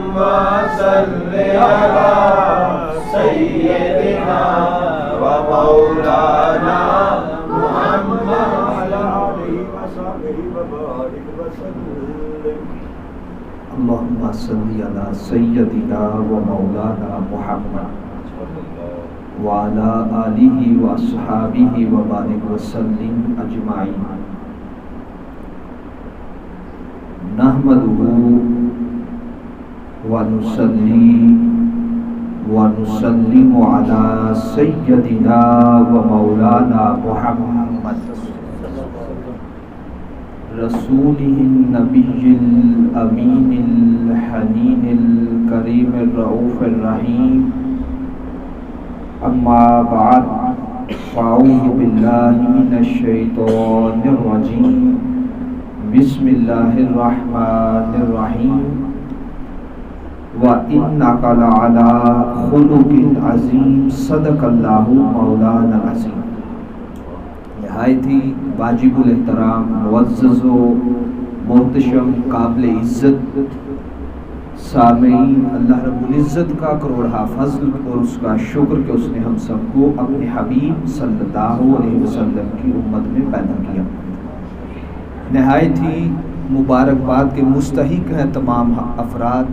صل على سيدنا ومولانا محمد وعلى آله وصحبه وبارك وسلم. اللهم صل على سيدنا ومولانا محمد وعلى آله وأصحابه وبارك وسلم أجمعين. نحمده ونصلي ونسلم على سيدنا ومولانا محمد رسوله النبي الأمين الحنين الكريم الرؤوف الرحيم. أما بعد فأعوذ بالله من الشيطان الرجيم. بسم الله الرحمن الرحيم. وَإِنَّكَ لَعَلَى خُلُقٍ عَظِيمٍ. صدق اللہ مولانا العظیم. نہایت ہی واجب الاحترام، معزز و محتشم، قابل عزت سامعین، اللہ رب العزت کا کروڑہ فضل اور اس کا شکر کہ اس نے ہم سب کو اپنے حبیب صلی اللہ علیہ وسلم کی امت میں پیدا کیا. نہایت ہی مبارکباد کے مستحق ہیں تمام افراد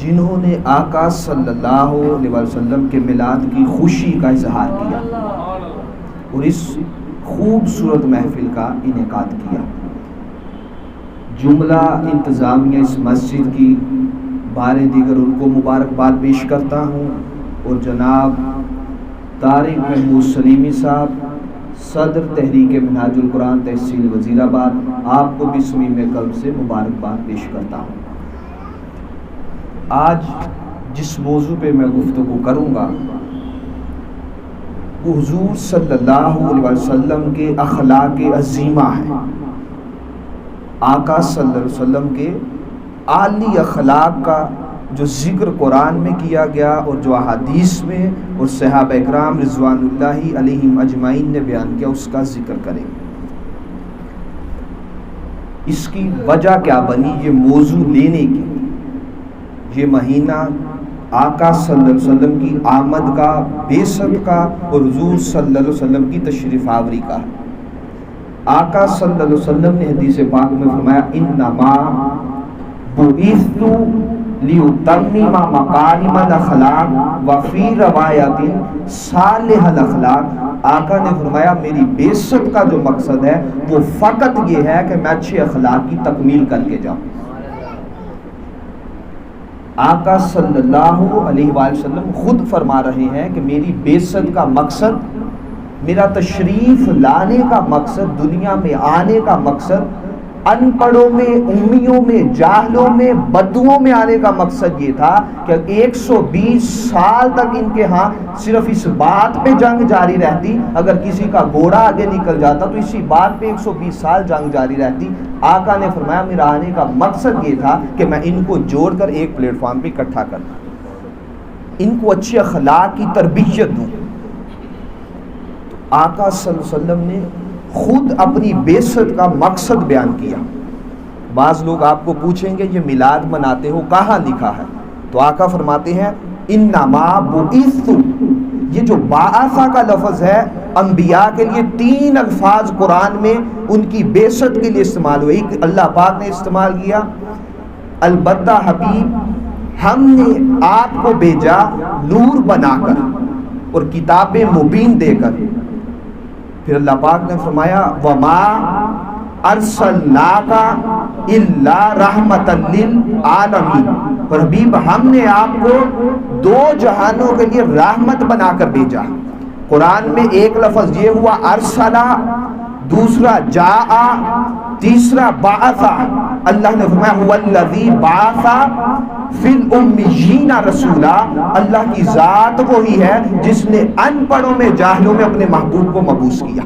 جنہوں نے آقا صلی اللہ علیہ وسلم کے میلاد کی خوشی کا اظہار کیا اور اس خوبصورت محفل کا انعقاد کیا. جملہ انتظامیہ اس مسجد کی بارے دیگر ان کو مبارکباد پیش کرتا ہوں، اور جناب طارق محمود سلیمی صاحب صدر تحریک منہاج القرآن تحصیل وزیر آباد، آپ کو بھی صمیم قلب سے مبارکباد پیش کرتا ہوں. آج جس موضوع پہ میں گفتگو کروں گا وہ حضور صلی اللہ علیہ وسلم کے اخلاق عظیمہ ہے. آقا صلی اللہ علیہ وسلم کے عالی اخلاق کا جو ذکر قرآن میں کیا گیا اور جو احادیث میں اور صحابہ اکرام رضوان اللہ علیہم اجمعین نے بیان کیا، اس کا ذکر کریں. اس کی وجہ کیا بنی یہ موضوع لینے کی؟ یہ مہینہ آقا صلی اللہ علیہ وسلم کی آمد کا، بعثت کا اور حضور صلی اللہ علیہ وسلم کی تشریف آوری کا ہے. آقا صلی اللہ علیہ وسلم نے حدیث پاک میں فرمایا انما بعثت لیتمم مکارم الاخلاق وفی روایت صالح الاخلاق. آقا نے فرمایا میری بعثت کا جو مقصد ہے وہ فقط یہ ہے کہ میں اچھے اخلاق کی تکمیل کر کے جاؤں. آقا صلی اللہ علیہ وسلم خود فرما رہے ہیں کہ میری بعثت کا مقصد، میرا تشریف لانے کا مقصد، دنیا میں آنے کا مقصد، ان پڑھوں میں، امیوں میں، جاہلوں میں، بدوؤں میں آنے کا مقصد یہ تھا کہ 120 سال تک ان کے ہاں صرف اس بات پہ جنگ جاری رہتی، اگر کسی کا گھوڑا آگے نکل جاتا تو اسی بات پہ 120 سال جنگ جاری رہتی. آقا نے فرمایا میرا آنے کا مقصد یہ تھا کہ میں ان کو جوڑ کر ایک پلیٹ فارم پہ اکٹھا کروں، ان کو اچھے اخلاق کی تربیت دوں. تو آقا صلی اللہ علیہ وسلم نے خود اپنی بعثت کا مقصد بیان کیا. بعض لوگ آپ کو پوچھیں گے یہ میلاد مناتے ہو کہاں لکھا ہے؟ تو آقا فرماتے ہیں انما بعثت. یہ جو بعثہ کا لفظ ہے انبیاء کے لیے 3 الفاظ قرآن میں ان کی بعثت کے لیے استعمال ہوئے. ایک اللہ پاک نے استعمال کیا البتہ حبیب ہم نے آپ کو بھیجا نور بنا کر اور کتاب مبین دے کر. پھر اللہ پاک نے فرمایا وما ارسلناک الا رحمۃ للعالمین. اور حبیب ہم نے آپ کو 2 جہانوں کے لیے رحمت بنا کر بھیجا. قرآن میں ایک لفظ یہ ہوا ارسلا، دوسرا جاء، تیسرا بعث. اللہ نے فرمایا هو الذی بعث فی الامیین رسولا. اللہ کی ذات وہی ہے جس نے ان پڑھوں میں، جاہلوں میں اپنے محبوب کو مبعوث کیا.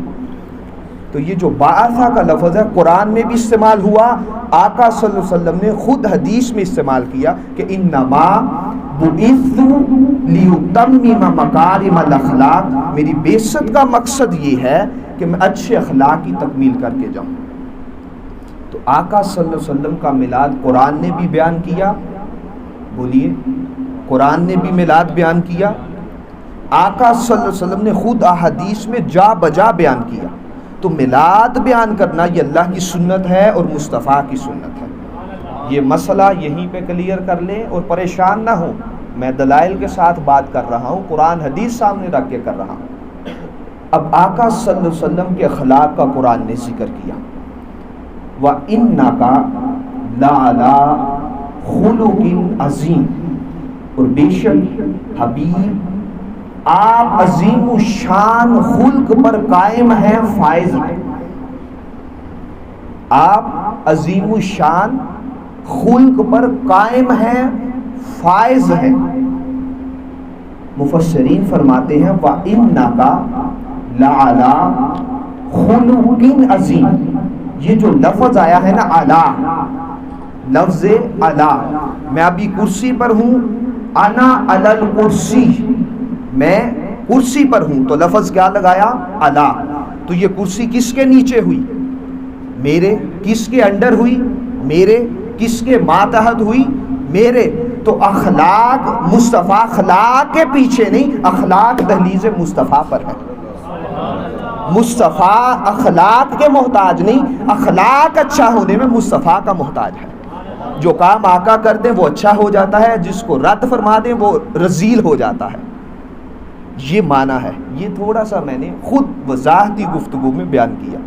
تو یہ جو بعثہ کا لفظ ہے قرآن میں بھی استعمال ہوا، آقا صلی اللہ علیہ وسلم نے خود حدیث میں استعمال کیا کہ انما بعثت لیتمم مکارم الاخلاق. میری بعثت کا مقصد یہ ہے کہ میں اچھے اخلاق کی تکمیل کر کے جاؤں. تو آقا صلی اللہ علیہ وسلم کا میلاد قرآن نے بھی بیان کیا، بولیے، قرآن نے بھی میلاد بیان کیا، آقا صلی اللہ علیہ وسلم نے خود احادیث میں جا بجا بیان کیا. تو میلاد بیان کرنا یہ اللہ کی سنت ہے اور مصطفیٰ کی سنت ہے. یہ مسئلہ یہیں پہ کلیئر کر لیں اور پریشان نہ ہوں. میں دلائل کے ساتھ بات کر رہا ہوں، قرآن حدیث سامنے رکھ کے کر رہا ہوں. اب آقا صلی اللہ علیہ وسلم کے اخلاق کا قرآن نے ذکر کیا، وَإِنَّكَ لَعَلَىٰ خُلُقٍ عَظِيمٍ، اور بے شک حبیب آپ عظیم الشان خلق پر قائم ہیں، فائز ہیں. آپ عظیم الشان خلق پر قائم ہیں، فائز ہیں. مفسرین فرماتے ہیں وَإِنَّكَ لَعَلَىٰ خُلُقٍ عَظِيمٍ، یہ جو لفظ آیا ہے نا عَلَىٰ، لفظ عَلَىٰ، میں ابھی کرسی پر ہوں، انا علی الکرسی، میں کرسی پر ہوں، تو لفظ کیا لگایا؟ عَلَىٰ. تو یہ کرسی کس کے نیچے ہوئی؟ میرے. کس کے انڈر ہوئی؟ میرے. کس کے ماتحت ہوئی؟ میرے. تو اخلاق مصطفیٰ اخلاق کے پیچھے نہیں، اخلاق دہلیز مصطفیٰ پر ہے. مصطفیٰ اخلاق کے محتاج نہیں، اخلاق اچھا ہونے میں مصطفیٰ کا محتاج ہے. جو کام آقا کر دیں وہ اچھا ہو جاتا ہے، جس کو رد فرما دیں وہ رذیل ہو جاتا ہے. یہ معنی ہے. یہ تھوڑا سا میں نے خود وضاحتی گفتگو میں بیان کیا.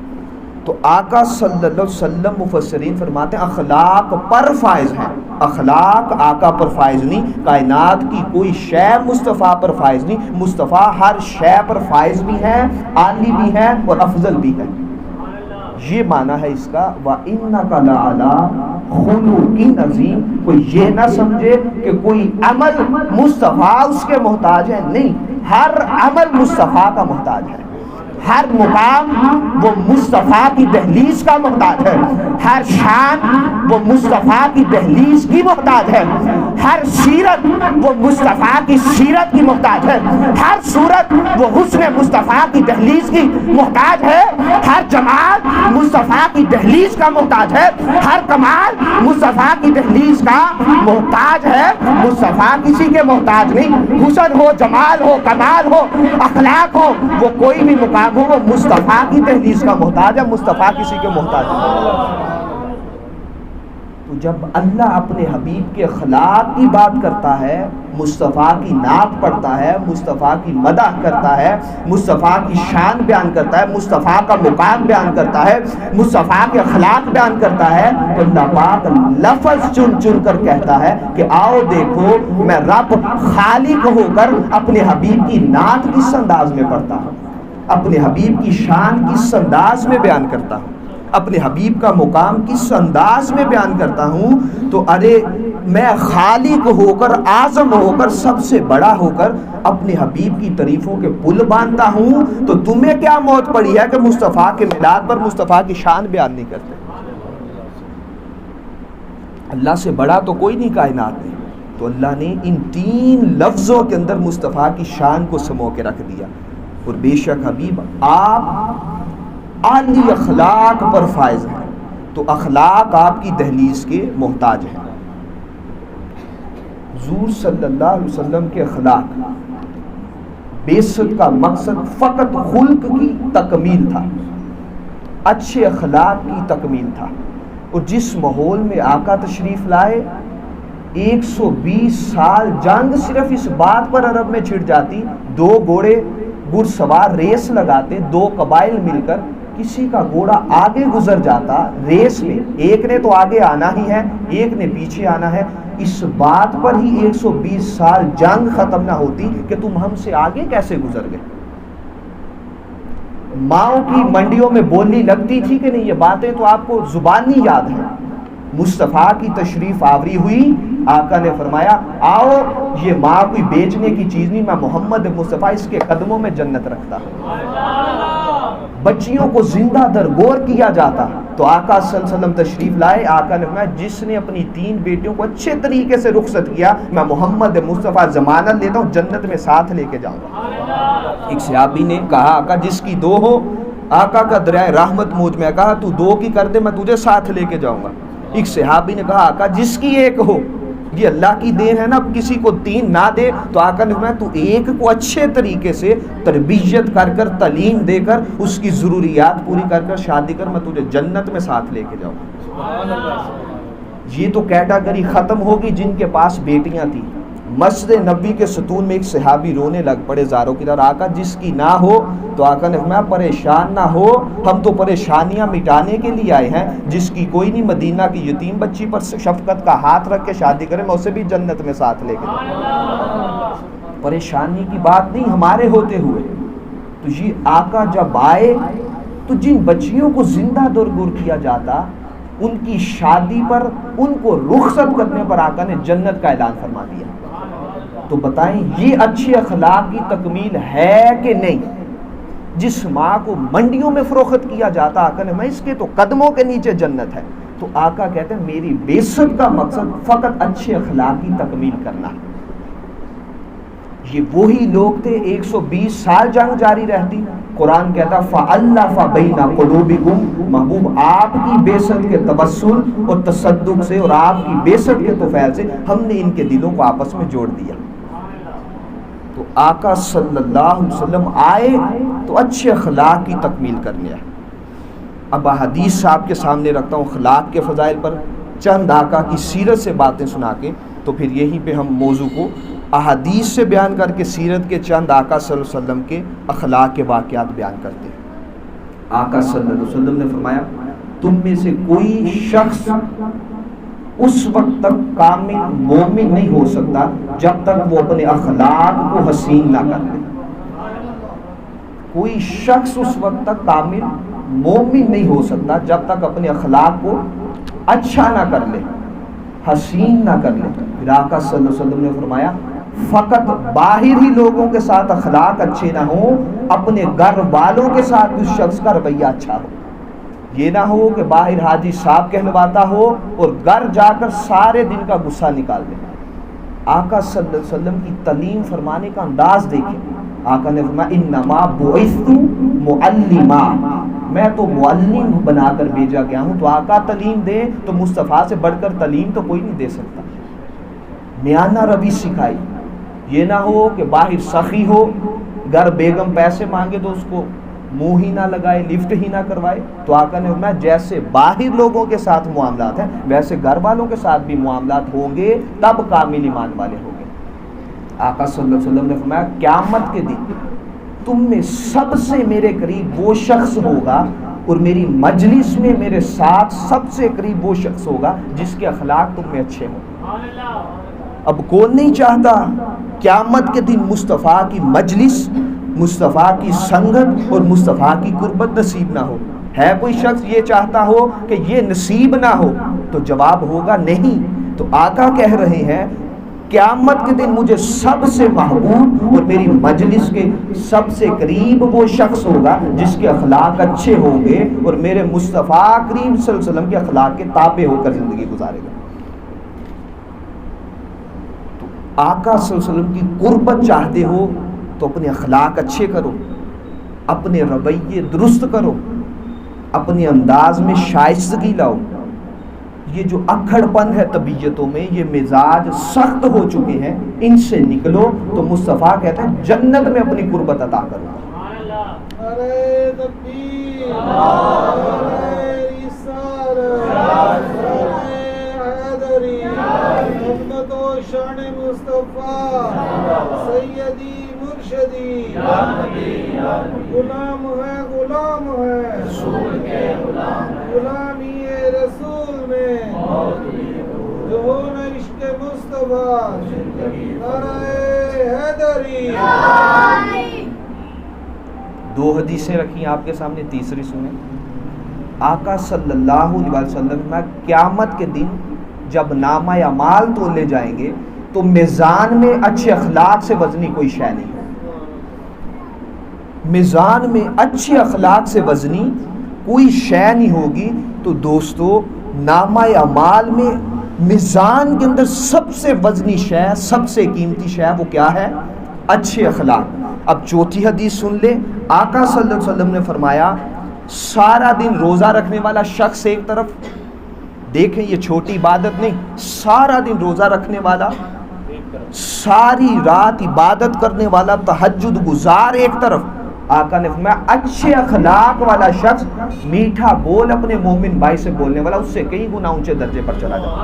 تو آقا صلی اللہ علیہ وسلم مفسرین فرماتے ہیں اخلاق پر فائز ہیں. اخلاق آقا پر فائز نہیں، کائنات کی کوئی شے مصطفیٰ پر فائز نہیں. مصطفیٰ ہر شے پر فائز بھی ہے، عالی بھی ہے اور افضل بھی ہے. یہ معنی ہے اس کا وَإِنَّكَ لَعَلَىٰ خُلُقٍ عَظِيمٍ. کوئی یہ نہ سمجھے کہ کوئی عمل مصطفیٰ اس کے محتاج ہے، نہیں، ہر عمل مصطفیٰ کا محتاج ہے. ہر مقام وہ مصطفیٰ کی دہلیز کا محتاج ہے. ہر شان وہ مصطفیٰ کی دہلیز کی محتاج ہے. ہر سیرت وہ مصطفیٰ کی سیرت کی محتاج ہے. ہر صورت وہ حسن مصطفیٰ کی دہلیز کی محتاج ہے. ہر جمال مصطفیٰ کی دہلیز کا محتاج ہے. ہر کمال مصطفیٰ کی دہلیز کا محتاج ہے. مصطفیٰ کسی کے محتاج نہیں. حسن ہو، جمال ہو، کمال ہو، اخلاق ہو، وہ کوئی بھی مقام ہو، وہ مصطفیٰ کی دہلیز کا محتاج ہے. مصطفیٰ کسی کے محتاج نہیں. تو جب اللہ اپنے حبیب کے اخلاق کی بات کرتا ہے، مصطفیٰ کی نعت پڑھتا ہے، مصطفیٰ کی مدح کرتا ہے، مصطفیٰ کی شان بیان کرتا ہے، مصطفیٰ کا مقام بیان کرتا ہے، مصطفیٰ کے اخلاق بیان کرتا ہے، تو اللہ پاک لفظ چن چن کر کہتا ہے کہ آؤ دیکھو میں رب خالق ہو کر اپنے حبیب کی نعت کس انداز میں پڑھتا ہوں، اپنے حبیب کی شان کس انداز میں بیان کرتا ہوں، اپنے حبیب کا مقام کس انداز میں بیان کرتا ہوں. تو ارے میں خالق ہو کر، اعظم ہو کر، سب سے بڑا ہو کر اپنے حبیب کی تعریفوں کے پل باندھتا ہوں، تو تمہیں کیا موت پڑی ہے کہ مصطفیٰ کے میلاد پر مصطفیٰ کی شان بیان نہیں کرتے؟ اللہ سے بڑا تو کوئی نہیں کائنات میں. تو اللہ نے ان 3 لفظوں کے اندر مصطفیٰ کی شان کو سمو کے رکھ دیا. اور بے شک حبیب آپ عالی اخلاق پر فائز ہیں، تو اخلاق آپ کی دہلیز کے محتاج ہیں. حضور صلی اللہ علیہ وسلم کے اخلاق، بعثت کا مقصد فقط خلق کی تکمیل تھا، اچھے اخلاق کی تکمیل تھا. اور جس ماحول میں آقا تشریف لائے، 120 سال جنگ صرف اس بات پر عرب میں چھڑ جاتی، 2 گھوڑے گھڑ سوار ریس لگاتے، 2 قبائل مل کر، کسی کا گھوڑا آگے گزر جاتا ریس میں، ایک نے تو آگے آنا ہی ہے، ایک نے پیچھے آنا ہے. اس بات پر ہی 120 سال جنگ ختم نہ ہوتی کہ تم ہم سے آگے کیسے گزر گئے. ماؤں کی منڈیوں میں بولی لگتی تھی کہ نہیں، یہ باتیں تو آپ کو زبانی یاد ہیں. مصطفیٰ کی تشریف آوری ہوئی، آقا نے فرمایا آؤ، یہ ماں کوئی بیچنے کی چیز نہیں، میں محمد مصطفیٰ اس کے قدموں میں جنت رکھتا ہوں. بچیوں کو زندہ درگور کیا جاتا. تو آقا صلی اللہ علیہ وسلم تشریف لائے، آقا نے فرمایا جس نے اپنی 3 بیٹیوں کو اچھے طریقے سے رخصت کیا، میں محمد مصطفیٰ ضمانت لیتا ہوں جنت میں ساتھ لے کے جاؤں گا. ایک صحابی نے کہا آقا جس کی 2 ہو، آقا کا دریائے رحمت مجھ میں، کہا تو 2 کی کر دے، میں تجھے ساتھ لے کے جاؤں گا. ایک صحابی نے کہا آقا جس کی 1 ہو، یہ اللہ کی دین ہے نا. اب کسی کو دین نہ دے تو آقا نے فرمایا تو ایک کو اچھے طریقے سے تربیت کر کر تعلیم دے کر اس کی ضروریات پوری کر کر شادی کر, میں تجھے جنت میں ساتھ لے کے جاؤں. یہ تو کیٹاگری ختم ہوگی جن کے پاس بیٹیاں تھیں. مسجد نبی کے ستون میں ایک صحابی رونے لگ پڑے زاروں کی طرح, آقا جس کی نہ ہو. تو آقا نے فرمایا پریشان نہ ہو, ہم تو پریشانیاں مٹانے کے لیے آئے ہیں. جس کی کوئی نہیں مدینہ کی یتیم بچی پر شفقت کا ہاتھ رکھ کے شادی کرے, میں اسے بھی جنت میں ساتھ لے کے جاؤں. پریشانی کی بات نہیں ہمارے ہوتے ہوئے. تو یہ آقا جب آئے تو جن بچیوں کو زندہ درگور کیا جاتا ان کی شادی پر, ان کو رخصت کرنے پر آقا نے جنت کا اعلان فرما دیا. تو بتائیں یہ اچھے اخلاق کی تکمیل ہے کہ نہیں؟ جس ماں کو منڈیوں میں فروخت کیا جاتا, آقا نے میں اس کے تو قدموں کے نیچے جنت ہے. تو آقا کہتے ہیں میری بعثت کا مقصد فقط اچھے اخلاق کی تکمیل کرنا. یہ وہی لوگ تھے 120 سال جنگ جاری رہتی. قرآن کہتا فَأَلَّفَ بَيْنَ قُلُوبِكُمْ, محبوب آپ کی بعثت کے تبسل اور تصدق سے اور آپ کی بعثت کے طفیل سے ہم نے ان کے دلوں کو آپس میں جوڑ دیا. تو آقا صلی اللہ علیہ وسلم آئے تو اچھے اخلاق کی تکمیل کرنے آئے. اب حدیث آپ کے سامنے رکھتا ہوں اخلاق کے فضائل پر, چند آقا کی سیرت سے باتیں سنا کے, تو پھر یہیں پہ ہم موضوع کو احادیث سے بیان کر کے سیرت کے چند آقا صلی اللہ علیہ وسلم کے اخلاق کے واقعات بیان کرتے ہیں. آقا صلی اللہ علیہ وسلم نے فرمایا تم میں سے کوئی شخص اس وقت تک کامل مومن نہیں ہو سکتا جب تک وہ اپنے اخلاق کو حسین نہ کر لے. کوئی شخص اس وقت تک کامل مومن نہیں ہو سکتا جب تک اپنے اخلاق کو اچھا نہ کر لے, حسین نہ کر لے. پھر آقا صلی اللہ علیہ وسلم نے فرمایا فقط باہر ہی لوگوں کے ساتھ اخلاق اچھے نہ ہوں, اپنے گھر والوں کے ساتھ اس شخص کا رویہ اچھا ہو. یہ نہ ہو کہ باہر حاجی صاحب کہلواتا ہو اور گھر جا کر سارے دن کا غصہ نکال دے. آقا صلی اللہ علیہ وسلم کی تعلیم فرمانے کا انداز دیکھیں. آقا نے فرمایا انما بعثت معلما, میں تو معلم بنا کر بھیجا گیا ہوں. تو آقا تعلیم دے تو مصطفیٰ سے بڑھ کر تعلیم تو کوئی نہیں دے سکتا. میانہ روی سکھائی. یہ نہ ہو کہ باہر سخی ہو, گھر بیگم پیسے مانگے تو اس کو منہ ہی نہ لگائے, لفٹ ہی نہ کروائے. تو آقا نے فرمایا جیسے باہر لوگوں کے ساتھ معاملات ہیں ویسے گھر والوں کے ساتھ بھی معاملات ہوں گے, تب کامل ایمان والے ہوں گے. آقا صلی اللہ علیہ وسلم نے فرمایا قیامت کے دن تم میں سب سے میرے قریب وہ شخص ہوگا اور میری مجلس میں میرے ساتھ سب سے قریب وہ شخص ہوگا جس کے اخلاق تم میں اچھے ہوں. اب کون نہیں چاہتا قیامت کے دن مصطفیٰ کی مجلس, مصطفیٰ کی سنگت اور مصطفیٰ کی قربت نصیب نہ ہو؟ ہے کوئی شخص یہ چاہتا ہو کہ یہ نصیب نہ ہو؟ تو جواب ہوگا نہیں. تو آقا کہہ رہے ہیں قیامت کے دن مجھے سب سے محبوب اور میری مجلس کے سب سے قریب وہ شخص ہوگا جس کے اخلاق اچھے ہوں گے اور میرے مصطفیٰ کریم صلی اللہ علیہ وسلم کے اخلاق کے تابع ہو کر زندگی گزارے گا. تو آقا صلی اللہ علیہ وسلم کی قربت چاہتے ہو تو اپنے اخلاق اچھے کرو, اپنے رویے درست کرو, اپنے انداز میں شائستگی لاؤ. یہ جو اکھڑ پن ہے طبیعتوں میں, یہ مزاج سخت ہو چکے ہیں, ان سے نکلو. تو مصطفیٰ کہتے ہیں جنت میں اپنی قربت عطا کرو. ارے تکبیر, ارے رسالت, ارے حیدری, عظمت و شان مصطفیٰ سیدی مرشدی, غلام ہے غلام ہے رسول کے غلام, غلامی رسول میں جو ہو نہ عشق مصطفیٰ, نعرہ حیدری. دو حدیثیں رکھی آپ کے سامنے, تیسری سنیں. آقا صلی اللہ علیہ وسلم میں قیامت کے دن جب نامہ اعمال تولے جائیں گے تو میزان میں اچھے اخلاق سے وزنی کوئی شے نہیں. میزان میں اچھے اخلاق سے وزنی کوئی شے نہیں ہوگی. تو دوستو نامہ اعمال میں میزان کے اندر سب سے وزنی شے, سب سے قیمتی شے وہ کیا ہے؟ اچھے اخلاق. اب چوتھی حدیث سن لے. آقا صلی اللہ علیہ وسلم نے فرمایا سارا دن روزہ رکھنے والا شخص ایک طرف, دیکھیں یہ چھوٹی عبادت نہیں، سارا دن روزہ رکھنے والا، ساری رات عبادت کرنے والا، تہجد گزار ایک طرف، آقا نے فرمایا اچھے اخلاق والا شخص میٹھا بول اپنے مومن بھائی سے بولنے والا اس سے کئی گنا اونچے درجے پر چلا جاتا۔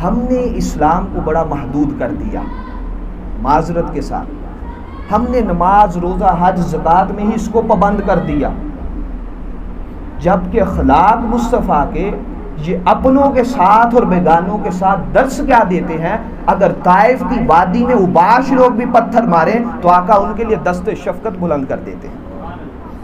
ہم نے اسلام کو بڑا محدود کر دیا معذرت کے ساتھ، ہم نے نماز روزہ حج زکوٰۃ میں ہی اس کو پابند کر دیا، جبکہ اخلاق مصطفیٰ کے یہ اپنوں کے ساتھ اور بیگانوں کے ساتھ درس کیا دیتے ہیں۔ اگر طائف کی وادی میں اوباش لوگ بھی پتھر ماریں تو آقا ان کے لیے دست شفقت بلند کر دیتے ہیں۔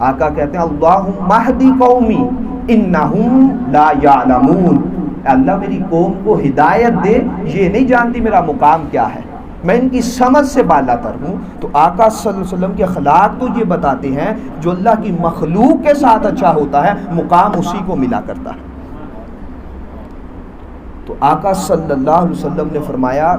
آقا کہتے ہیں اللہم اہدی قومی انہم لا یعلمون، اللہ میری قوم کو ہدایت دے، یہ نہیں جانتی میرا مقام کیا ہے، میں ان کی سمجھ سے بالا تر ہوں۔ تو آقا صلی اللہ علیہ وسلم کے اخلاق تو یہ بتاتے ہیں جو اللہ کی مخلوق کے ساتھ اچھا ہوتا ہے مقام اسی کو ملا کرتا ہے۔ تو آقا صلی اللہ علیہ وسلم نے فرمایا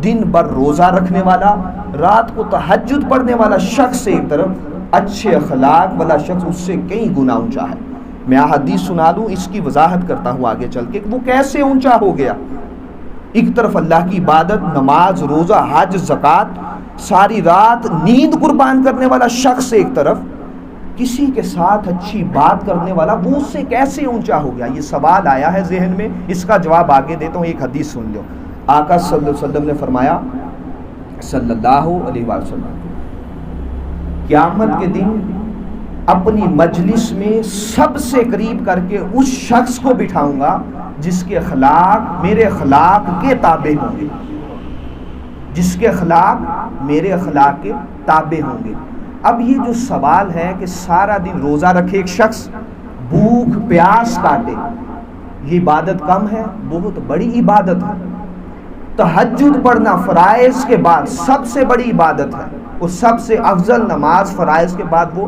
دن بھر روزہ رکھنے والا، رات کو تہجد پڑھنے والا شخص ایک طرف، اچھے اخلاق والا شخص اس سے کئی گنا اونچا ہے۔ میں حدیث سنا دوں، اس کی وضاحت کرتا ہوں آگے چل کے وہ کیسے اونچا ہو گیا۔ ایک طرف اللہ کی عبادت، نماز روزہ حج زکوٰۃ، ساری رات نیند قربان کرنے والا شخص ایک طرف، کسی کے ساتھ اچھی بات کرنے والا، وہ اس سے کیسے اونچا ہو گیا؟ یہ سوال آیا ہے ذہن میں، اس کا جواب آگے دیتا ہوں، ایک حدیث سن لو۔ آقا صلی اللہ علیہ وسلم نے فرمایا صلی اللہ علیہ وسلم، قیامت کے دن اپنی مجلس میں سب سے قریب کر کے اس شخص کو بٹھاؤں گا جس کے اخلاق میرے اخلاق کے تابع ہوں گے، جس کے اخلاق میرے اخلاق کے تابع ہوں گے۔ اب یہ جو سوال ہے کہ سارا دن روزہ رکھے ایک شخص، بھوک پیاس کاٹے، یہ عبادت کم ہے؟ بہت بڑی عبادت ہے۔ تہجد پڑھنا فرائض کے بعد سب سے بڑی عبادت ہے، اور سب سے افضل نماز فرائض کے بعد وہ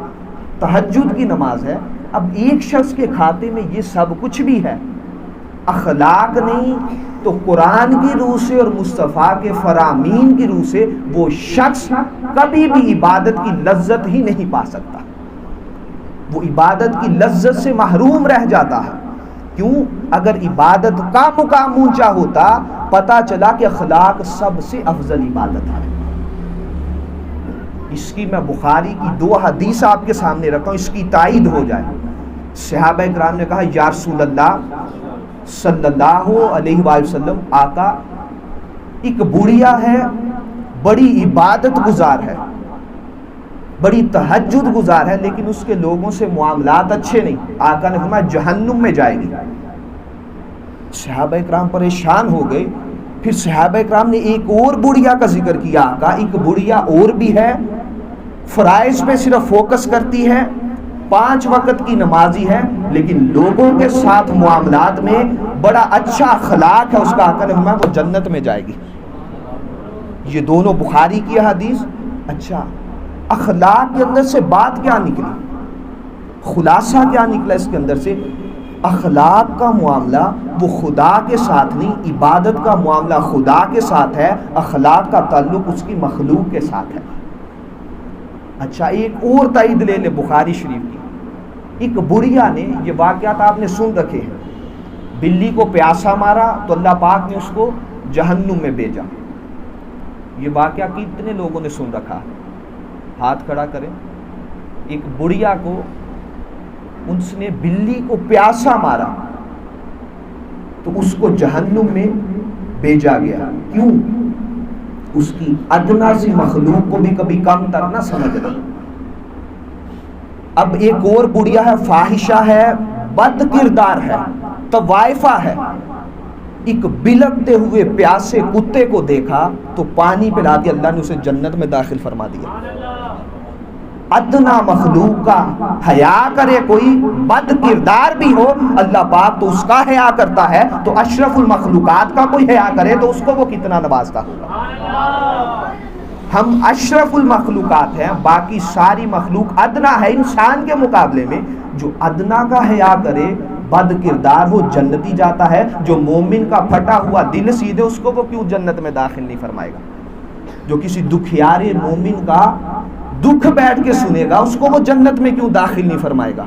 تہجد کی نماز ہے۔ اب ایک شخص کے کھاتے میں یہ سب کچھ بھی ہے، اخلاق نہیں تو قرآن کی روح سے اور مصطفیٰ کے فرامین کی روح سے وہ شخص کبھی بھی عبادت کی لذت ہی نہیں پا سکتا، وہ عبادت کی لذت سے محروم رہ جاتا ہے۔ کیوں؟ اگر عبادت کا مقام اونچا ہوتا، پتہ چلا کہ اخلاق سب سے افضل عبادت ہے۔ اس کی میں بخاری کی 2 حدیث آپ کے سامنے رکھا ہوں، اس کی تائید ہو جائے۔ صحابہ کرام نے کہا یا رسول اللہ صلی اللہ علیہ وآلہ وسلم، آقا ایک بڑھیا ہے، بڑی عبادت گزار ہے، بڑی تہجد گزار ہے، لیکن اس کے لوگوں سے معاملات اچھے نہیں، آقا نے فرمایا جہنم میں جائے گی۔ صحابہ کرام پریشان ہو گئے۔ پھر صحابہ کرام نے ایک اور بڑھیا کا ذکر کیا، آقا ایک بڑھیا اور بھی ہے، فرائض پہ صرف فوکس کرتی ہے، 5 وقت کی نمازی ہے، لیکن لوگوں کے ساتھ معاملات میں بڑا اچھا اخلاق ہے، اس کا آقا نے فرمایا وہ جنت میں جائے گی۔ یہ دونوں بخاری کی حدیث۔ اچھا اخلاق کے اندر سے بات کیا نکلی، خلاصہ کیا نکلا اس کے اندر سے؟ اخلاق کا معاملہ وہ خدا کے ساتھ نہیں، عبادت کا معاملہ خدا کے ساتھ ہے، اخلاق کا تعلق اس کی مخلوق کے ساتھ ہے۔ اچھا ایک اور تائید لے لے بخاری شریف کی، ایک بڑھیا نے، یہ واقعات آپ نے سن رکھے ہیں، بلی کو پیاسا مارا تو اللہ پاک نے اس کو جہنم میں بھیجا۔ یہ واقعہ کتنے لوگوں نے سن رکھا؟ ہاتھ کھڑا کریں۔ ایک بڑھیا کو اس نے بلی کو پیاسا مارا تو اس کو جہنم میں بھیجا گیا۔ کیوں؟ اس کی ادنا سی مخلوق کو بھی کبھی کم تر نہ سمجھنا۔ اب ایک اور بڑھیا ہے، فاحشہ ہے، بد کردار ہے، طوائفہ ہے، ایک بلکتے ہوئے پیاسے کتے کو دیکھا تو پانی پلا دیا، اللہ نے اسے جنت میں داخل فرما دیا۔ ادنا مخلوق کا حیا کرے کوئی، بد کردار بھی ہو، اللہ پاک تو اس کا حیا کرتا ہے، تو اشرف المخلوقات کا کوئی حیا کرے تو اس کو وہ کتنا نوازتا ہوگا۔ ہم اشرف المخلوقات ہیں، باقی ساری مخلوق ادنا ہے انسان کے مقابلے میں۔ جو ادنا کا حیا کرے، بد کردار ہو، جنتی جاتا ہے۔ جو مومن کا پھٹا ہوا دل سیدھے، اس کو وہ کیوں جنت میں داخل نہیں فرمائے گا؟ جو کسی دکھیارے مومن کا دکھ بیٹھ کے سنے گا، اس کو وہ جنت میں کیوں داخل نہیں فرمائے گا؟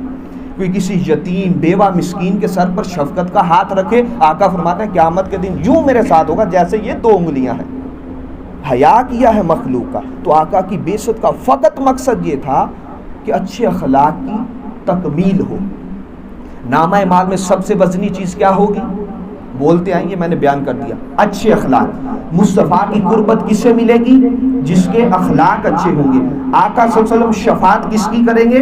کوئی کسی یتیم بیوہ مسکین کے سر پر شفقت کا ہاتھ رکھے، آقا فرماتے ہیں قیامت کے دن یوں میرے ساتھ ہوگا جیسے یہ 2 انگلیاں ہیں۔ حیا کیا ہے مخلوق کا۔ تو آقا کی بعثت کا فقط مقصد یہ تھا کہ اچھے اخلاق کی تکمیل ہو۔ نامہ اعمال میں سب سے وزنی چیز کیا ہوگی؟ بولتے آئیں گے، میں نے بیان کر دیا، اچھے اخلاق۔ مصطفیٰ کی قربت کس سے ملے گی؟ جس کے اخلاق اچھے ہوں گے۔ آقا صلی اللہ علیہ وسلم شفاعت کس کی کریں گے؟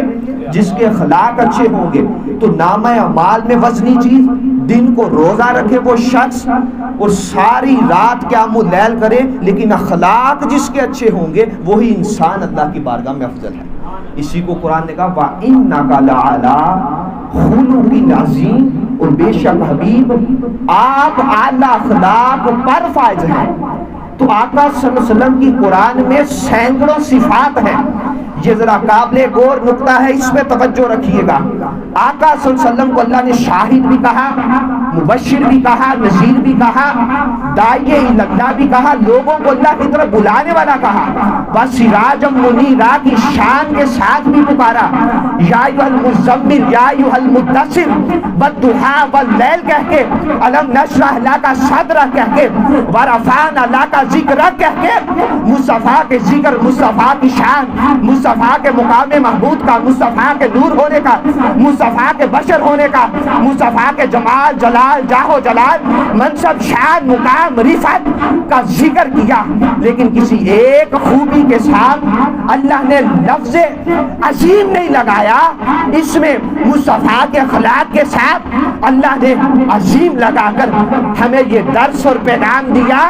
جس کے اخلاق اچھے ہوں گے۔ تو نامہ اعمال میں وزنی چیز، دن کو روزہ رکھے وہ شخص اور ساری رات قیام اللیل کرے، لیکن اخلاق جس کے اچھے ہوں گے وہی انسان اللہ کی بارگاہ میں افضل ہے۔ اسی کو قرآن نے کہا وَإِنَّكَ لَعَلَىٰ خُلُقٍ عَظِيمٍ، اور بے شک حبیب آپ اعلیٰ اخلاق پر فائز ہیں۔ تو آقا صلی اللہ علیہ وسلم کی قرآن میں سینکڑوں صفات ہیں۔ یہ ذرا قابل غور نقطہ ہے، اس پہ توجہ رکھیے گا۔ آقا صلی اللہ علیہ وسلم کو اللہ نے شاہد بھی کہا، مبشر بھی کہا، نذیر بھی کہا، داعی اللہ بھی کہا، لوگوں کو اللہ کی طرف بلانے والا کہا، بس سراج منیرہ کی شان کے ساتھ بھی پکارا، یا ایھا المزمل یا ایھا المدثر والضحیٰ واللیل کہہ کے، الم نشرح لک صدرک کہہ کے، ورفعنا لک ذکرک کہہ کے، مصطفیٰ کے ذکر، مصطفیٰ کی شان، مصطفیٰ کے مقام محمود کا، مصطفیٰ کے نور ہونے کا، مصطفیٰ کے بشر ہونے کا، مصطفیٰ کے جمال جلال جاہ و جلال منصب شان مقام رفعت کا ذکر کیا، لیکن کسی ایک خوبی کے ساتھ اللہ نے لفظ عظیم نہیں لگایا۔ اس میں مصطفیٰ کے اخلاق کے ساتھ اللہ نے عظیم لگا کر ہمیں یہ درس اور پیغام دیا۔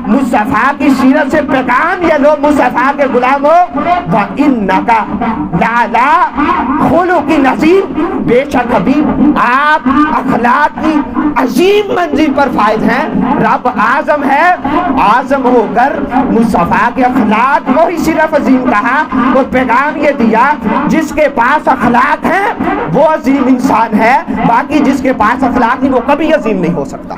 مصطفیٰ کی سیرت سے پیغام یہ لو مصطفیٰ کے غلام ہو، وَإِنَّكَ لَعَلَىٰ خُلُقٍ عَظِيمٍ، بے شک حبیب آپ اخلاق کی عظیم منزل پر فائز ہیں۔ رب اعظم ہے، اعظم ہو کر مصطفیٰ کے اخلاق کو ہی صرف عظیم کہا اور پیغام یہ دیا جس کے پاس اخلاق ہیں وہ عظیم انسان ہے، باقی جس کے پاس اخلاق نہیں وہ کبھی عظیم نہیں ہو سکتا۔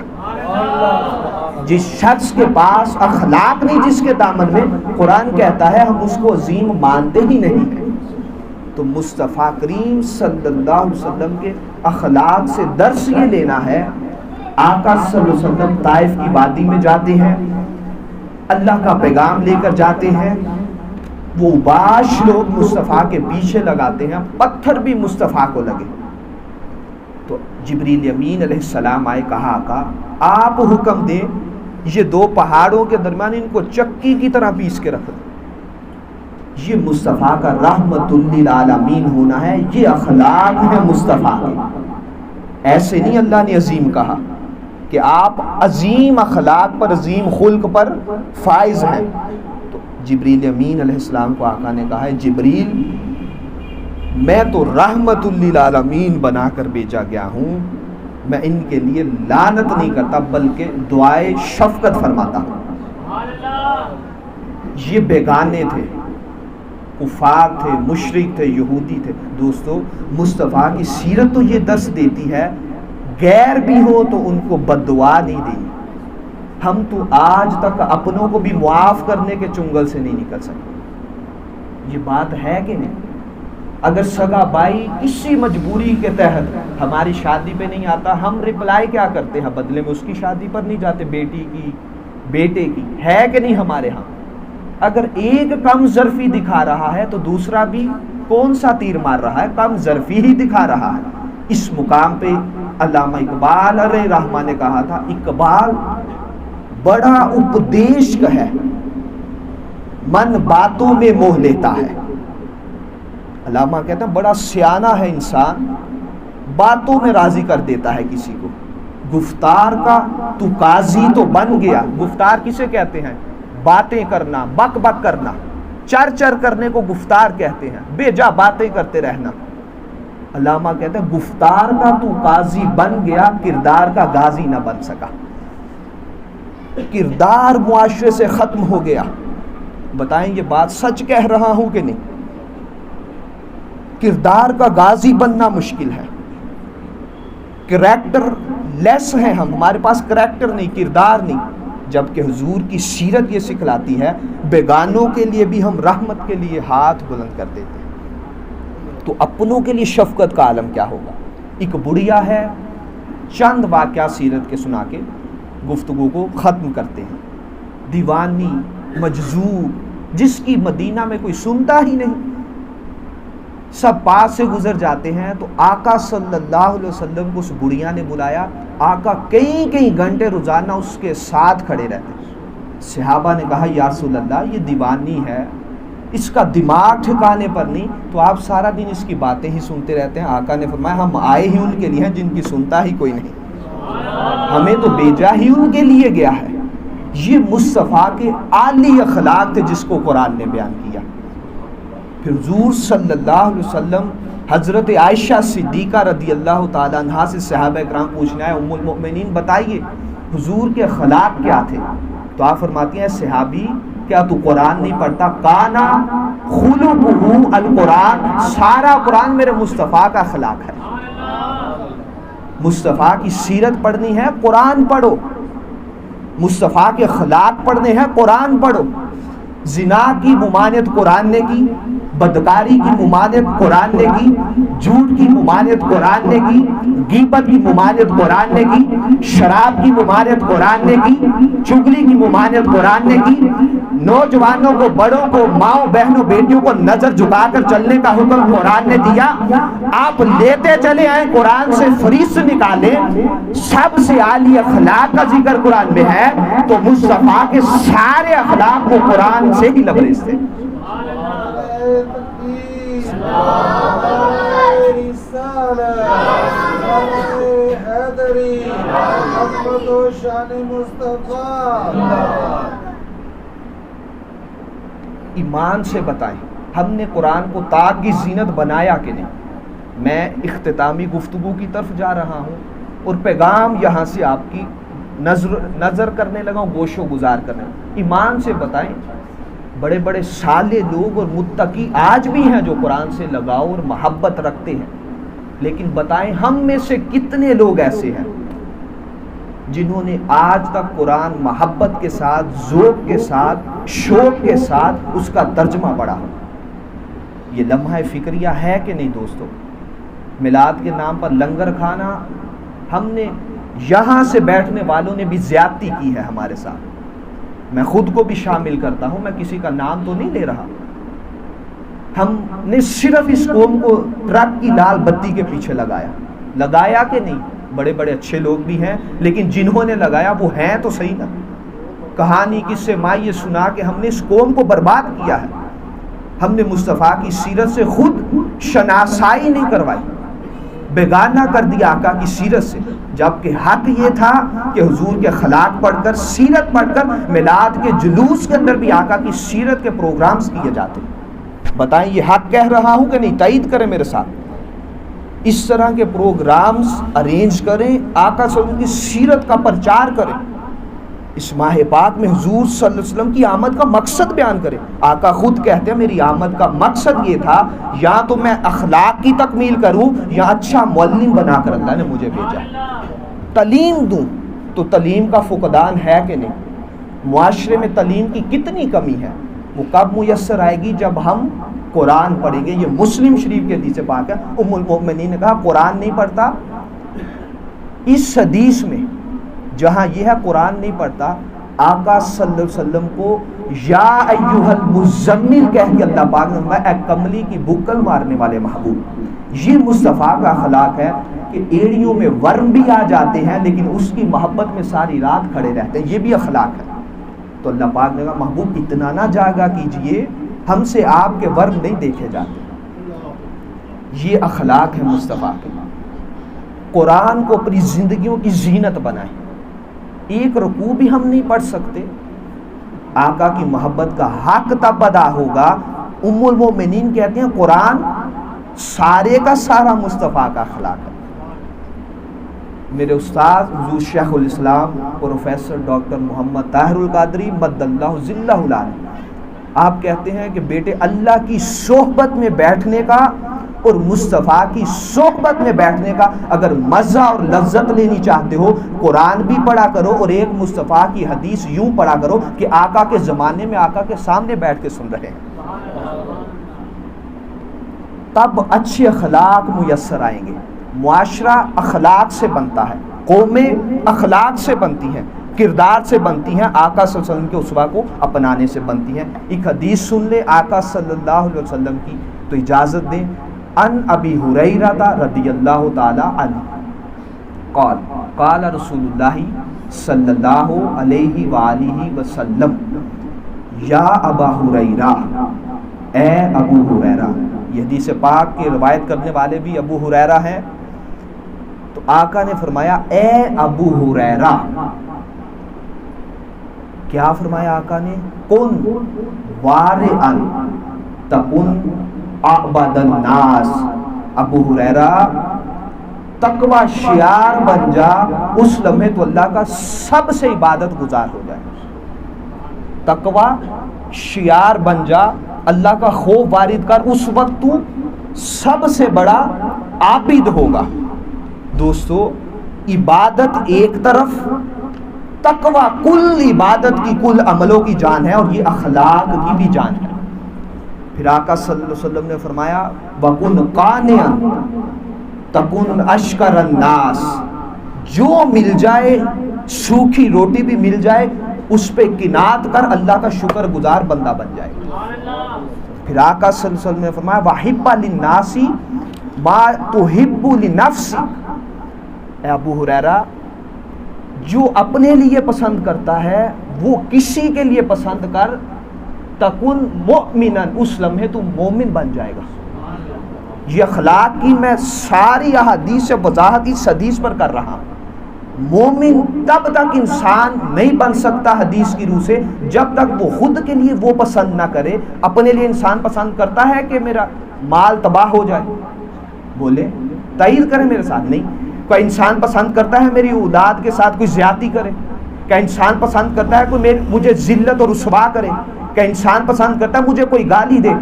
جس شخص کے پاس اخلاق نہیں، جس کے دامن میں، قرآن کہتا ہے ہم اس کو عظیم مانتے ہی نہیں ہیں۔ تو مصطفیٰ کریم صلی اللہ علیہ وسلم کے اخلاق سے درس یہ لینا ہے۔ آقا صلی اللہ علیہ وسلم طائف کی وادی میں جاتے ہیں، اللہ کا پیغام لے کر جاتے ہیں، وہ باش لوگ مصطفیٰ کے پیچھے لگاتے ہیں، پتھر بھی مصطفیٰ کو لگے۔ تو جبریل امین علیہ السلام آئے، کہا آقا آپ حکم دیں یہ 2 پہاڑوں کے درمیان ان کو چکی کی طرح پیس کے رکھ دیں۔ یہ مصطفیٰ کا رحمت للعالمین ہونا ہے، یہ اخلاق ہے مصطفیٰ کے۔ ایسے نہیں اللہ نے عظیم کہا کہ آپ عظیم اخلاق پر، عظیم خلق پر فائز ہیں۔ تو جبریل امین علیہ السلام کو آقا نے کہا ہے جبریل میں تو رحمت للعالمین بنا کر بھیجا گیا ہوں، میں ان کے لیے لعنت نہیں کرتا بلکہ دعائے شفقت فرماتا ہوں۔ یہ بیگانے تھے، کفار تھے، مشرک تھے، یہودی تھے۔ دوستو مصطفیٰ کی سیرت تو یہ درس دیتی ہے غیر بھی ہو تو ان کو بد دعا نہیں دینی۔ ہم تو آج تک اپنوں کو بھی معاف کرنے کے چنگل سے نہیں نکل سکتے۔ یہ بات ہے کہ نہیں؟ اگر سگا بھائی کسی مجبوری کے تحت ہماری شادی پہ نہیں آتا، ہم رپلائی کیا کرتے ہیں؟ بدلے میں اس کی شادی پر نہیں جاتے، بیٹی کی، بیٹے کی، ہے کہ نہیں ہمارے ہاں؟ اگر ایک کم ظرفی دکھا رہا ہے تو دوسرا بھی کون سا تیر مار رہا ہے؟ کم ظرفی ہی دکھا رہا ہے۔ اس مقام پہ علامہ اقبال علیہ رحمہ نے کہا تھا، اقبال بڑا اپدیشک ہے، من باتوں میں موہ لیتا ہے۔ علامہ کہتا ہے بڑا سیانہ ہے انسان، باتوں میں راضی کر دیتا ہے کسی کو۔ گفتار کا تو قاضی تو بن گیا۔ گفتار کسے کہتے ہیں؟ باتیں کرنا، بک بک کرنا، چر چر کرنے کو گفتار کہتے ہیں، بے جا باتیں کرتے رہنا۔ علامہ کہتا ہے گفتار کا تو قاضی بن گیا، کردار کا غازی نہ بن سکا۔ کردار معاشرے سے ختم ہو گیا۔ بتائیں یہ بات سچ کہہ رہا ہوں کہ نہیں؟ کردار کا غازی بننا مشکل ہے۔ کریکٹر لیس ہیں ہمارے پاس کریکٹر نہیں، کردار نہیں، جبکہ حضور کی سیرت یہ سکھلاتی ہے بیگانوں کے لیے بھی ہم رحمت کے لیے ہاتھ بلند کر دیتے ہیں۔ تو اپنوں کے لیے شفقت کا عالم کیا ہوگا. ایک بڑھیا ہے، چند واقعہ سیرت کے سنا کے گفتگو کو ختم کرتے ہیں. دیوانی، مجذوب، جس کی مدینہ میں کوئی سنتا ہی نہیں، سب پاس سے گزر جاتے ہیں. تو آقا صلی اللہ علیہ وسلم کو اس بڑھیا نے بلایا. آقا کئی گھنٹے روزانہ اس کے ساتھ کھڑے رہتے. صحابہ نے کہا یا رسول اللہ یہ دیوانی ہے، اس کا دماغ ٹھکانے پر نہیں، تو آپ سارا دن اس کی باتیں ہی سنتے رہتے ہیں. آقا نے فرمایا ہم آئے ہی ان کے لیے ہیں جن کی سنتا ہی کوئی نہیں، ہمیں تو بھیجا ہی ان کے لیے گیا ہے. یہ مصطفیٰ کے عالی اخلاق تھے جس کو قرآن نے بیان کیا. پھر حضور صلی اللہ علیہ وسلم حضرت عائشہ صدیقہ رضی اللہ تعالیٰ عنہا سے صحابہ کرام پوچھنا ہے ام المؤمنین بتائیے حضور کے اخلاق کیا تھے. تو آپ فرماتی ہیں صحابی کیا تو قرآن نہیں پڑھتا؟ کانا خلقہ القرآن، سارا قرآن میرے مصطفیٰ کا اخلاق ہے. مصطفیٰ کی سیرت پڑھنی ہے قرآن پڑھو، مصطفیٰ کے اخلاق پڑھنے ہیں قرآن پڑھو. زنا کی ممانعت قرآن نے کی، بدکاری کی ممانعت قرآن نے کی، جھوٹ کی ممانعت قرآن نے کی، غیبت کی ممانعت قرآن نے کی، شراب کی ممانعت قرآن نے کی، چغلی کی ممانعت قرآن نے کی. نوجوانوں کو، بڑوں کو، ماؤں بہنوں بیٹیوں کو نظر جھکا کر چلنے کا حکم قرآن نے دیا. آپ لیتے چلے آئے قرآن سے فہرست نکالیں، سب سے عالی اخلاق کا ذکر قرآن میں ہے تو مصطفیٰ کے سارے اخلاق کو قرآن سے ہی لبریز تھے. ایمان سے بتائیں ہم نے قرآن کو تاج کی زینت بنایا کہ نہیں؟ میں اختتامی گفتگو کی طرف جا رہا ہوں اور پیغام یہاں سے آپ کی نظر کرنے لگا ہوں، گوش و گزار کرنے لگا. ایمان سے بتائیں بڑے بڑے صالح لوگ اور متقی آج بھی ہیں جو قرآن سے لگاؤ اور محبت رکھتے ہیں، لیکن بتائیں ہم میں سے کتنے لوگ ایسے ہیں جنہوں نے آج تک قرآن محبت کے ساتھ، ذوق کے ساتھ، شوق کے ساتھ اس کا ترجمہ پڑھا؟ یہ لمحہ فکریہ ہے کہ نہیں دوستو؟ میلاد کے نام پر لنگر کھانا، ہم نے یہاں سے بیٹھنے والوں نے بھی زیادتی کی ہے ہمارے ساتھ. میں خود کو بھی شامل کرتا ہوں، میں کسی کا نام تو نہیں لے رہا. ہم نے صرف اس قوم کو ٹرک کی لال بتی کے پیچھے لگایا کہ نہیں؟ بڑے بڑے اچھے لوگ بھی ہیں لیکن جنہوں نے لگایا وہ ہیں تو صحیح نا. کہانی کس سے ماں یہ سنا کہ ہم نے اس قوم کو برباد کیا ہے. ہم نے مصطفیٰ کی سیرت سے خود شناسائی نہیں کروائی، بیگانہ کر دیا آقا کی سیرت سے، جبکہ حق یہ تھا کہ حضور کے اخلاق پڑھ کر، سیرت پڑھ کر میلاد کے جلوس کے اندر بھی آقا کی سیرت کے پروگرامز کیے جاتے. بتائیں یہ حق کہہ رہا ہوں کہ نہیں؟ تائید کریں میرے ساتھ. اس طرح کے پروگرامز ارینج کریں، آقا صلی اللہ علیہ وسلم کی سیرت کا پرچار کریں، اس ماہ پاک میں حضور صلی اللہ علیہ وسلم کی آمد کا مقصد بیان کریں. آقا خود کہتے ہیں میری آمد کا مقصد یہ تھا یا تو میں اخلاق کی تکمیل کروں یا اچھا معلم بنا کر اللہ نے مجھے بھیجا، تعلیم دوں. تو تعلیم کا فقدان ہے کہ نہیں؟ معاشرے میں تعلیم کی کتنی کمی ہے؟ وہ کب میسر آئے گی؟ جب ہم قرآن پڑھیں گے. یہ مسلم شریف کے حدیث پاک ہے. ام المؤمنین نے کہا قرآن نہیں پڑھتا. اس حدیث میں جہاں یہ ہے قرآن نہیں پڑھتا، آقا صلی اللہ علیہ وسلم کو یا ایھا المزمل کہہ کے اللہ پاک نے فرمایا اے کملی کی بکل مارنے والے محبوب. یہ مصطفیٰ کا اخلاق ہے کہ ایڑیوں میں ورم بھی آ جاتے ہیں لیکن اس کی محبت میں ساری رات کھڑے رہتے ہیں. یہ بھی اخلاق ہے. تو اللہ پاک نے کہا محبوب اتنا نہ جاگا کیجئے، ہم سے آپ کے ورم نہیں دیکھے جاتے. یہ اخلاق ہے مصطفیٰ کے. قرآن کو اپنی زندگیوں کی زینت بنائیں. ایک رکوع بھی ہم نہیں پڑھ سکتے. آقا کی محبت کا حق تب ادا ہوگا. ام المومنین کہتے ہیں قرآن سارے کا سارا مصطفیٰ کا اخلاق ہے. میرے استاد حضور شیخ الاسلام پروفیسر ڈاکٹر محمد طاہر القادری مد اللہ ذلہ العالی، آپ کہتے ہیں کہ بیٹے اللہ کی صحبت میں بیٹھنے کا اور مصطفیٰ کی صحبت میں بیٹھنے کا اگر مزہ اور لذت لینی چاہتے ہو، قرآن بھی پڑھا کرو اور ایک مصطفیٰ کی حدیث یوں پڑھا کرو کہ آقا کے زمانے میں آقا کے سامنے بیٹھ کے سن رہے ہیں. تب اچھے اخلاق میسر آئیں گے. معاشرہ اخلاق سے بنتا ہے، قومیں اخلاق سے بنتی ہیں، کردار سے بنتی ہیں، آقا صلی اللہ علیہ وسلم کے اسوہ کو اپنانے سے بنتی ہیں. ایک حدیث سن لے آقا صلی اللہ علیہ وسلم کی تو اجازت دیں. ان ابی ہریرہ رضی اللہ تعالی عنہ قال قال رسول اللہ صلی اللہ علیہ وآلہ وسلم یا ابا ہریرہ، اے ابو ہریرہ. یہ حدیث پاک کی روایت کرنے والے بھی ابو ہریرہ ہیں. تو آقا نے فرمایا اے ابو ہریرہ. کیا فرمایا آقا نے؟ کن وارعن تکن اعبد الناس. ابو ہریرہ تقوی شعار بن جا، اس لمحے تو اللہ کا سب سے عبادت گزار ہو جائے. تقوی شعار بن جا، اللہ کا خوف وارد کر، اس وقت تو سب سے بڑا عابد ہوگا. دوستو عبادت ایک طرف، تقوی کل عبادت کی، کل عملوں کی جان ہے، اور یہ اخلاق کی بھی جان ہے. پھر آقا صلی اللہ علیہ وسلم نے فرمایا وَكُنْ قَانِعًا تَكُنْ أَشْكَرَ النَّاسِ. جو مل جائے، سوکھی روٹی بھی مل جائے، اس پہ قناعت کر، اللہ کا شکر گزار بندہ بن جائے. پھر آقا صلی اللہ علیہ وسلم نے فرمایا وَحِبَّ لِلنَّاسِ مَا تُحِبُّ لِنَفْسِكَ. اے ابو ہریرہ، جو اپنے لیے پسند کرتا ہے وہ کسی کے لیے پسند کر، تکن مؤمناً، اس لمحے تو مومن بن جائے گا. یہ اخلاق کی میں ساری احادیث سے وضاحت اس حدیث پر کر رہا ہوں. مومن تب تک انسان نہیں بن سکتا حدیث کی روح سے جب تک وہ خود کے لیے وہ پسند نہ کرے. اپنے لیے انسان پسند کرتا ہے کہ میرا مال تباہ ہو جائے، بولے تائید کرے میرے ساتھ. نہیں. کوئی انسان پسند کرتا ہے میری اولاد کے ساتھ کوئی زیادتی کرے. کیا انسان پسند کرتا ہے کوئی مجھے ذلت اور رسوا کرے. کیا انسان پسند کرتا ہے مجھے کوئی گالی دے.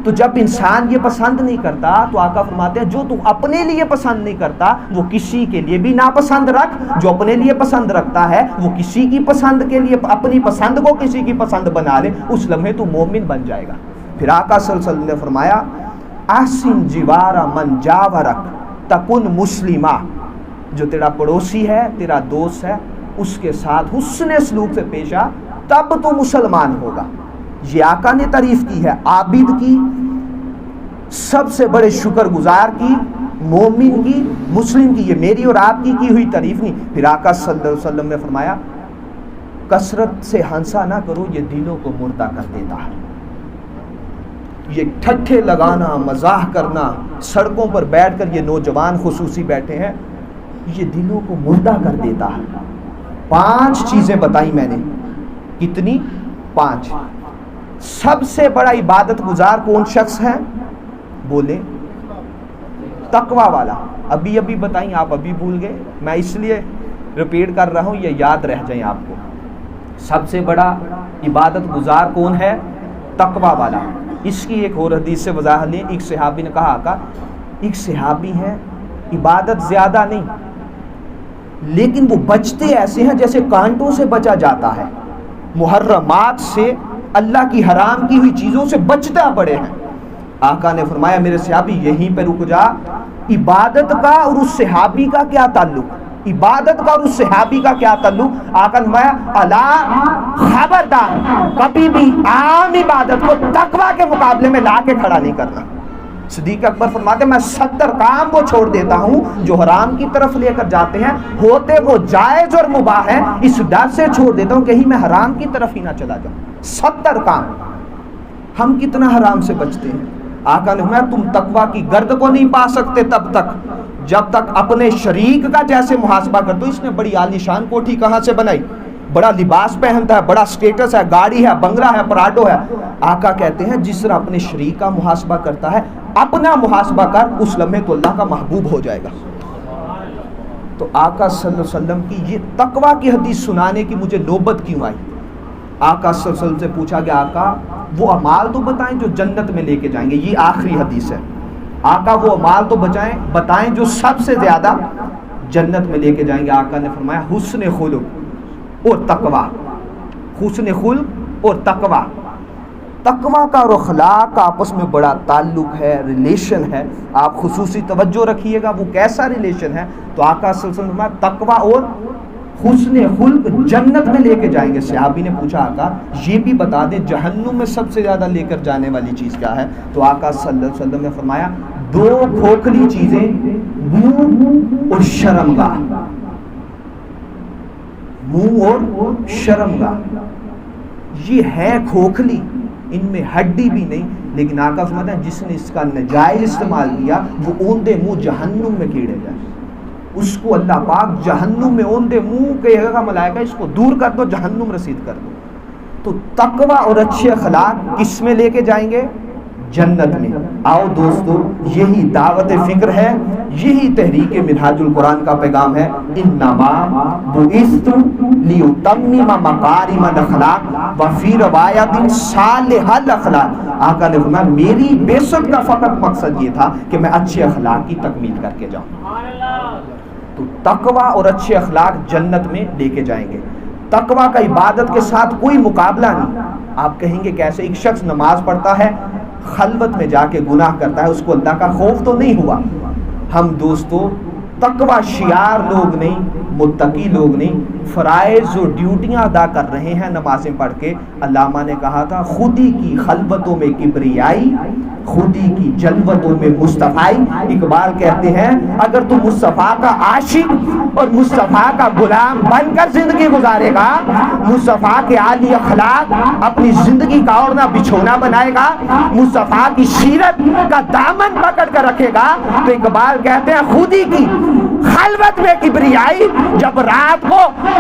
تو جب انسان یہ پسند نہیں کرتا تو آقا فرماتے ہیں جو تو اپنے لیے پسند نہیں کرتا وہ کسی کے لیے بھی ناپسند رکھ. جو اپنے لیے پسند رکھتا ہے وہ کسی کی پسند کے لیے اپنی پسند کو کسی کی پسند بنا لے، اس لمحے تو مومن بن جائے گا. پھر آقا صلی اللہ علیہ وسلم نے فرمایا احسن جوار من جاورک تکن مسلمہ. جو تیرا پڑوسی ہے، تیرا دوست ہے، اس کے ساتھ حسن سلوک سے پیش آ، تب تو مسلمان ہوگا. یہ آقا نے تعریف کی ہے عابد کی، سب سے بڑے شکر گزار کی، مومن کی، مسلم کی. یہ میری اور آپ کی ہوئی تعریف نہیں. پھر آقا صلی اللہ علیہ وسلم نے فرمایا کثرت سے ہنسا نہ کرو، یہ دلوں کو مردہ کر دیتا ہے. یہ ٹھٹھے لگانا، مزاح کرنا، سڑکوں پر بیٹھ کر یہ نوجوان خصوصی بیٹھے ہیں، یہ دلوں کو مردہ کر دیتا ہے. 5 چیزیں بتائی میں نے. کتنی؟ 5. سب سے بڑا عبادت گزار کون شخص ہے؟ بولے تقوی والا. ابھی بتائیں، آپ ابھی بھول گئے، میں اس لیے ریپیٹ کر رہا ہوں، یہ یاد رہ جائیں آپ کو. سب سے بڑا عبادت گزار کون ہے؟ تقوی والا. اس کی ایک اور حدیث سے وضاحت لیں. ایک صحابی نے کہا آقا، ایک صحابی ہے عبادت زیادہ نہیں لیکن وہ بچتے ایسے ہیں جیسے کانٹوں سے بچا جاتا ہے، محرمات سے، اللہ کی حرام کی ہوئی چیزوں سے بچتا پڑے ہیں. آقا نے فرمایا میرے صحابی یہیں پہ رک جا. عبادت کا اور اس صحابی کا کیا تعلق؟ عبادت کا اور اس صحابی کا کیا تعلق؟ آقا نے فرمایا الا خبردار، کبھی بھی عام عبادت کو تقوی کے مقابلے میں لا کے کھڑا نہیں کرنا. صدیق اکبر فرماتے ہیں میں 70 کام کو چھوڑ دیتا ہوں جو حرام کی طرف لے کر جاتے ہیں، ہوتے وہ جائز اور مباح ہیں، اس ڈر سے چھوڑ دیتا ہوں کہیں میں حرام کی طرف ہی نہ چلا جاؤں. 70 کام. ہم کتنا حرام سے بچتے ہیں. آقا نے فرمایا تم تقوی کی گرد کو نہیں پا سکتے تب تک جب تک اپنے شریک کا جیسے محاسبہ کر دو. اس نے بڑی عالیشان کوٹھی کہاں سے بنائی، بڑا لباس پہنتا ہے، بڑا سٹیٹس ہے، گاڑی ہے، بنگلہ ہے، پراڈو ہے. آقا کہتے ہیں جس طرح اپنے شریک کا محاسبہ کرتا ہے اپنا محاسبہ کر، اس لمحے تو اللہ کا محبوب ہو جائے گا. تو آقا صلی اللہ علیہ وسلم کی یہ تقوی کی حدیث سنانے کی مجھے نوبت کیوں آئی؟ آقا صلی اللہ علیہ وسلم سے پوچھا گیا آقا وہ اعمال تو بتائیں جو جنت میں لے کے جائیں گے. یہ آخری حدیث ہے. آقا وہ اعمال تو بتائیں جو سب سے زیادہ جنت میں لے کے جائیں گے. آقا نے فرمایا حسن خلق اور تقوی. حسن خلق اور تقوی. تقوی کا اور اخلاق کا آپس میں بڑا تعلق ہے، ریلیشن ہے. آپ خصوصی توجہ رکھیے گا وہ کیسا ریلیشن ہے. تو آقا صلی اللہ علیہ وسلم تقوی اور حسن خلق جنت میں لے کے جائیں گے. صحابی نے پوچھا آقا یہ بھی بتا دیں جہنم میں سب سے زیادہ لے کر جانے والی چیز کیا ہے؟ تو آقا صلی اللہ علیہ وسلم نے فرمایا 2 کھوکھلی چیزیں، منہ اور شرمگاہ. منہ اور شرمگاہ یہ ہے کھوکھلی، ان میں ہڈی بھی نہیں، لیکن آقا فرماتا ہے جس نے اس کا ناجائز استعمال کیا وہ اوندے منہ جہنم میں کیڑے جائے. اس کو اللہ پاک جہنم میں اوندے منہ کہے گا ملائکہ اس کو دور کر دو، جہنم رسید کر دو. تو تقوی اور اچھے اخلاق کس میں لے کے جائیں گے؟ جنت میں. آؤ دوستو یہی دعوت فکر ہے، یہی تحریک منہاج القرآن کا پیغام ہے. انما بعثت لیتمم مکارم الاخلاق وفی روایت صالح الاخلاق. آقا نے فرمایا میری بعثت کا فقط مقصد یہ تھا کہ میں اچھے اخلاق کی تکمیل کر کے جاؤں. تو تقوی اور اچھے اخلاق جنت میں لے کے جائیں گے. تقوی کا عبادت کے ساتھ کوئی مقابلہ نہیں. آپ کہیں گے کیسے؟ ایک شخص نماز پڑھتا ہے، خلوت میں جا کے گناہ کرتا ہے، اس کو اللہ کا خوف تو نہیں ہوا. ہم دوستو تقوی شعار لوگ نہیں، متقی لوگ نہیں، فرائض و ڈیوٹیاں ادا کر رہے ہیں نمازیں پڑھ کے. علامہ نے کہا تھا خودی کی خلوتوں میں کبریائی، خودی کی جلوتوں میں مصطفائی. اقبال کہتے ہیں اگر تو مصطفیٰ کا عاشق اور مصطفیٰ کا غلام بن کر زندگی گزارے گا، مصطفیٰ کے عالی اخلاق اپنی زندگی کا اوڑھنا بچھونا بنائے گا، مصطفیٰ کی سیرت کا دامن پکڑ کر رکھے گا، تو اقبال کہتے ہیں خودی کی خلوت میں کبریائی. جب رات کو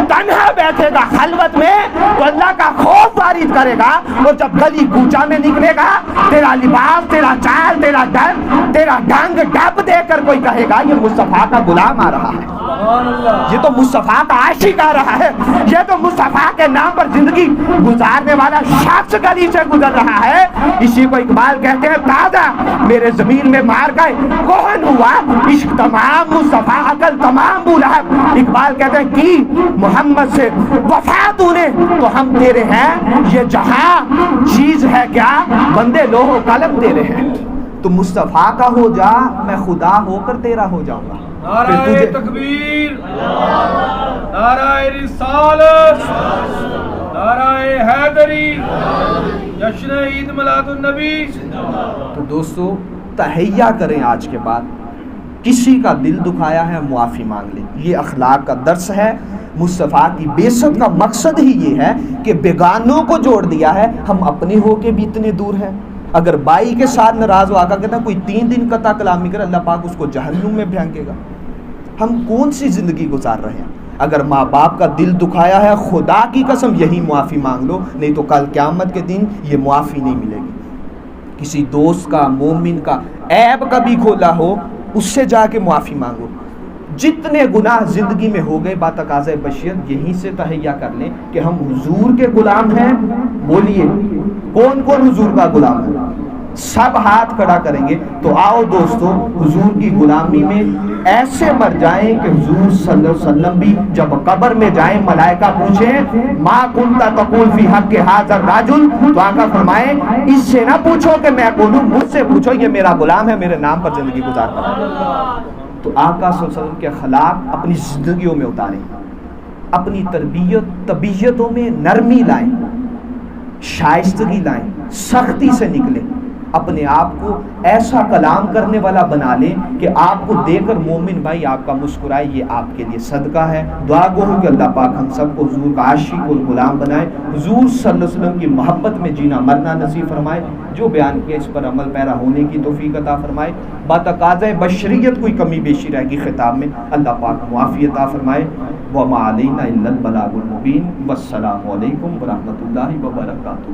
تنہا بیٹھے گا خلوت میں تو اللہ کا خوف وارد کرے گا، اور جب گلی کوچا میں نکلے گا تیرا لباس، تیرا چال، تیرا ڈنگ ڈب دے کر کوئی کہے گا یہ مصطفیٰ کا غلام آ رہا ہے، یہ تو مصطفیٰ کا عاشق آ رہا ہے، یہ تو مصطفیٰ کے نام پر زندگی گزارنے والا شخص گلی سے گزر رہا ہے. اسی کو اقبال کہتے ہیں تازہ میرے زمین میں مار گئے کون ہوا، عشق تمام مصطفیٰ عقل تمام بولا. اقبال کہتے ہیں کی محمد سے وفا تو نے تو ہم تیرے ہیں، یہ جہاں چیز ہے کیا بندے لوح و قلم تیرے ہیں. تو مصطفیٰ کا ہو جا میں خدا ہو کر تیرا ہو جاؤں گا. نعرہ تکبیر، نعرہ رسالت، نعرہ حیدری، جشن عید میلاد النبی. تو دوستو تہیہ کریں آج کے بعد، کسی کا دل دکھایا ہے معافی مانگ لیں. یہ اخلاق کا درس ہے. مصطفیٰ کی بعثت کا مقصد ہی یہ ہے کہ بیگانوں کو جوڑ دیا ہے. ہم اپنے ہو کے بھی اتنے دور ہیں. اگر بائی کے ساتھ ناراض ہو، آقا کہتا ہے کوئی 3 دن قطع کلامی کرے اللہ پاک اس کو جہنم میں پھینکے گا. ہم کون سی زندگی گزار رہے ہیں؟ اگر ماں باپ کا دل دکھایا ہے خدا کی قسم یہی معافی مانگ لو، نہیں تو کل قیامت کے دن یہ معافی نہیں ملے گی. کسی دوست کا، مومن کا عیب کبھی کھولا ہو اس سے جا کے معافی مانگو. جتنے گناہ زندگی میں ہو گئے باتقاضۂ بشریت یہیں سے تہیہ کر لیں کہ ہم حضور کے غلام ہیں. بولیے کون کون حضور کا غلام ہے؟ سب ہاتھ کھڑا کریں گے. تو آؤ دوستو حضور کی غلامی میں ایسے مر جائیں کہ حضور صلی اللہ علیہ وسلم بھی جب قبر میں جائیں ملائکہ پوچھیں ما کنت تقول فی حق ھذا الرجل، تو آقا فرمائیں اس سے نہ پوچھو کہ میں کون ہوں، مجھ سے پوچھو یہ میرا غلام ہے، میرے نام پر زندگی گزارتا ہے. تو آقا صلی اللہ علیہ وسلم کے اخلاق اپنی زندگیوں میں اتاریں، اپنی طبیعتوں میں نرمی لائیں، شائستگی لائیں، سختی سے نکلیں، اپنے آپ کو ایسا کلام کرنے والا بنا لیں کہ آپ کو دیکھ کر مومن بھائی آپ کا مسکرائے. یہ آپ کے لیے صدقہ ہے. دعا گو ہو کہ اللہ پاک ہم سب کو حضور کا عاشق اور غلام بنائے، حضور صلی اللہ علیہ وسلم کی محبت میں جینا مرنا نصیب فرمائے. جو بیان کیا اس پر عمل پیرا ہونے کی توفیق عطا فرمائے. باتقاضۂ بشریت کوئی کمی بیشی رہ گی خطاب میں اللہ پاک معافی عطا فرمائے. وما علینا الا البلاغ المبین. والسلام علیکم ورحمۃ اللہ وبرکاتہ.